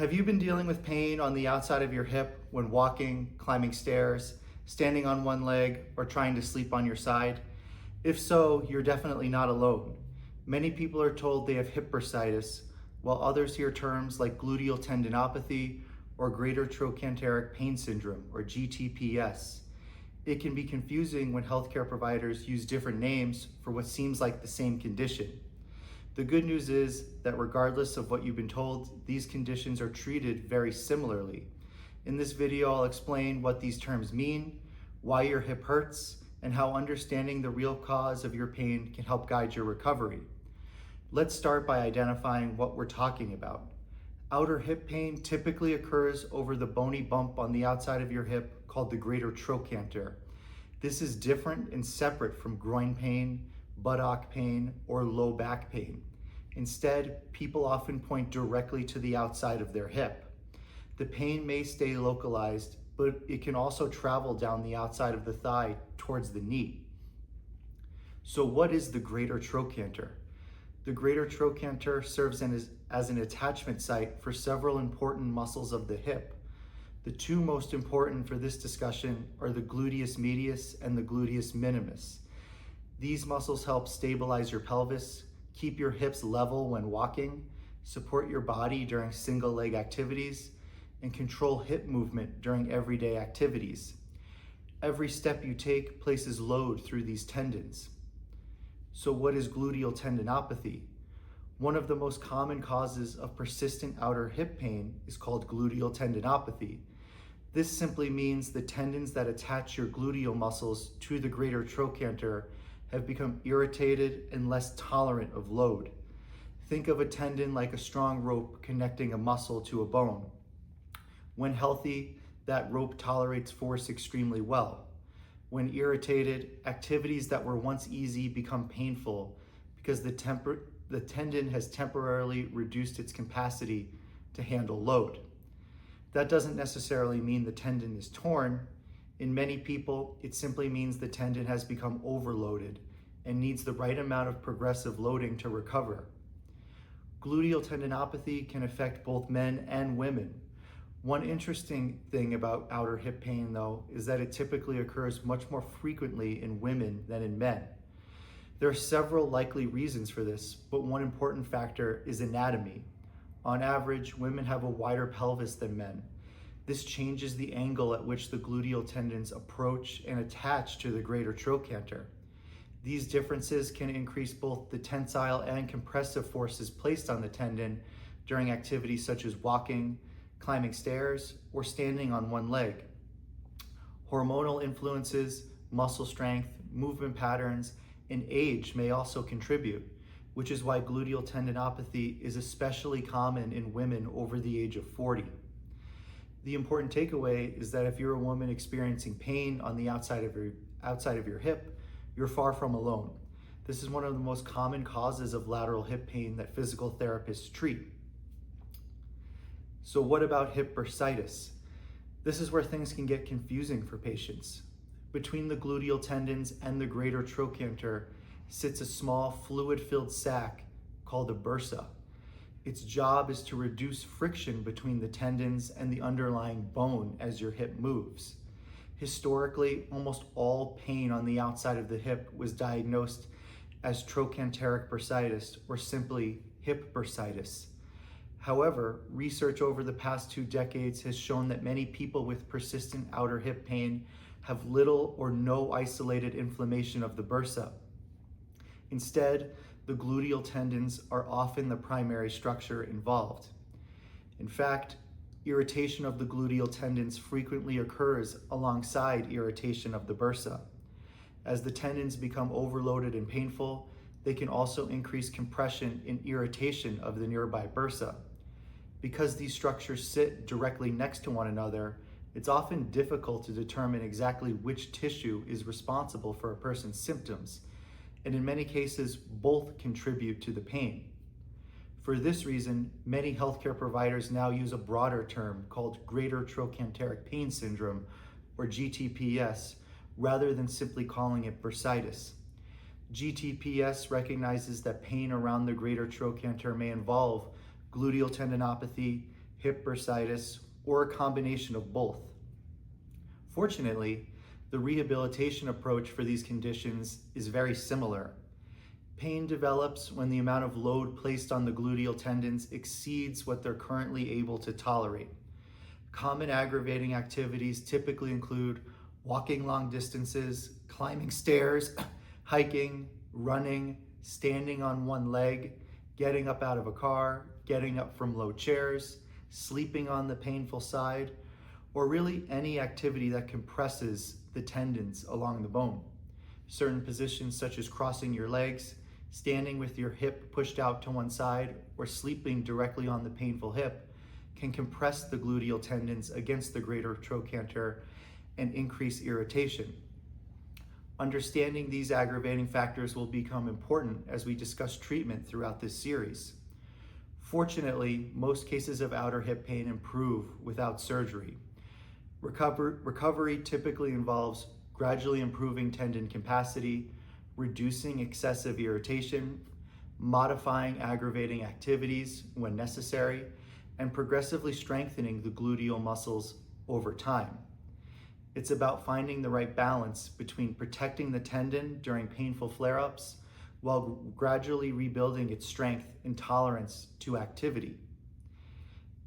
Have you been dealing with pain on the outside of your hip when walking, climbing stairs, standing on one leg, or trying to sleep on your side? If so, you're definitely not alone. Many people are told they have hip bursitis, while others hear terms like gluteal tendinopathy or greater trochanteric pain syndrome, or GTPS. It can be confusing when healthcare providers use different names for what seems like the same condition. The good news is that regardless of what you've been told, these conditions are treated very similarly. In this video, I'll explain what these terms mean, why your hip hurts, and how understanding the real cause of your pain can help guide your recovery. Let's start by identifying what we're talking about. Outer hip pain typically occurs over the bony bump on the outside of your hip called the greater trochanter. This is different and separate from groin pain, buttock pain, or low back pain. Instead, people often point directly to the outside of their hip. The pain may stay localized, but it can also travel down the outside of the thigh towards the knee. So what is the greater trochanter? The greater trochanter serves as an attachment site for several important muscles of the hip. The two most important for this discussion are the gluteus medius and the gluteus minimus. These muscles help stabilize your pelvis, keep your hips level when walking, support your body during single leg activities, and control hip movement during everyday activities. Every step you take places load through these tendons. So what is gluteal tendinopathy? One of the most common causes of persistent outer hip pain is called gluteal tendinopathy. This simply means the tendons that attach your gluteal muscles to the greater trochanter have become irritated and less tolerant of load. Think of a tendon like a strong rope connecting a muscle to a bone. When healthy, that rope tolerates force extremely well. When irritated, activities that were once easy become painful because the tendon has temporarily reduced its capacity to handle load. That doesn't necessarily mean the tendon is torn. In many people, it simply means the tendon has become overloaded and needs the right amount of progressive loading to recover. Gluteal tendinopathy can affect both men and women. One interesting thing about outer hip pain, though, is that it typically occurs much more frequently in women than in men. There are several likely reasons for this, but one important factor is anatomy. On average, women have a wider pelvis than men. This changes the angle at which the gluteal tendons approach and attach to the greater trochanter. These differences can increase both the tensile and compressive forces placed on the tendon during activities such as walking, climbing stairs, or standing on one leg. Hormonal influences, muscle strength, movement patterns, and age may also contribute, which is why gluteal tendinopathy is especially common in women over the age of 40. The important takeaway is that if you're a woman experiencing pain on the outside of your hip, you're far from alone. This is one of the most common causes of lateral hip pain that physical therapists treat. So what about hip bursitis? This is where things can get confusing for patients. Between the gluteal tendons and the greater trochanter sits a small fluid-filled sac called a bursa. Its job is to reduce friction between the tendons and the underlying bone as your hip moves. Historically, almost all pain on the outside of the hip was diagnosed as trochanteric bursitis, or simply hip bursitis. However, research over the past 2 decades has shown that many people with persistent outer hip pain have little or no isolated inflammation of the bursa. Instead, the gluteal tendons are often the primary structure involved. In fact, irritation of the gluteal tendons frequently occurs alongside irritation of the bursa. As the tendons become overloaded and painful, they can also increase compression and irritation of the nearby bursa. Because these structures sit directly next to one another, it's often difficult to determine exactly which tissue is responsible for a person's symptoms, and in many cases, both contribute to the pain. For this reason, many healthcare providers now use a broader term called greater trochanteric pain syndrome, or GTPS, rather than simply calling it bursitis. GTPS recognizes that pain around the greater trochanter may involve gluteal tendinopathy, hip bursitis, or a combination of both. Fortunately, the rehabilitation approach for these conditions is very similar. Pain develops when the amount of load placed on the gluteal tendons exceeds what they're currently able to tolerate. Common aggravating activities typically include walking long distances, climbing stairs, hiking, running, standing on one leg, getting up out of a car, getting up from low chairs, sleeping on the painful side, or really any activity that compresses the tendons along the bone. Certain positions such as crossing your legs, standing with your hip pushed out to one side, or sleeping directly on the painful hip can compress the gluteal tendons against the greater trochanter and increase irritation. Understanding these aggravating factors will become important as we discuss treatment throughout this series. Fortunately, most cases of outer hip pain improve without surgery. Recovery typically involves gradually improving tendon capacity, reducing excessive irritation, modifying aggravating activities when necessary, and progressively strengthening the gluteal muscles over time. It's about finding the right balance between protecting the tendon during painful flare-ups while gradually rebuilding its strength and tolerance to activity.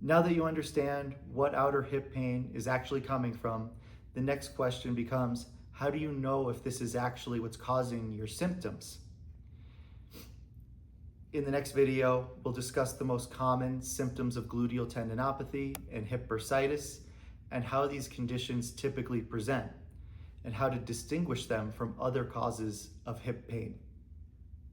Now that you understand what outer hip pain is actually coming from, the next question becomes, how do you know if this is actually what's causing your symptoms? In the next video, we'll discuss the most common symptoms of gluteal tendinopathy and hip bursitis, and how these conditions typically present, and how to distinguish them from other causes of hip pain.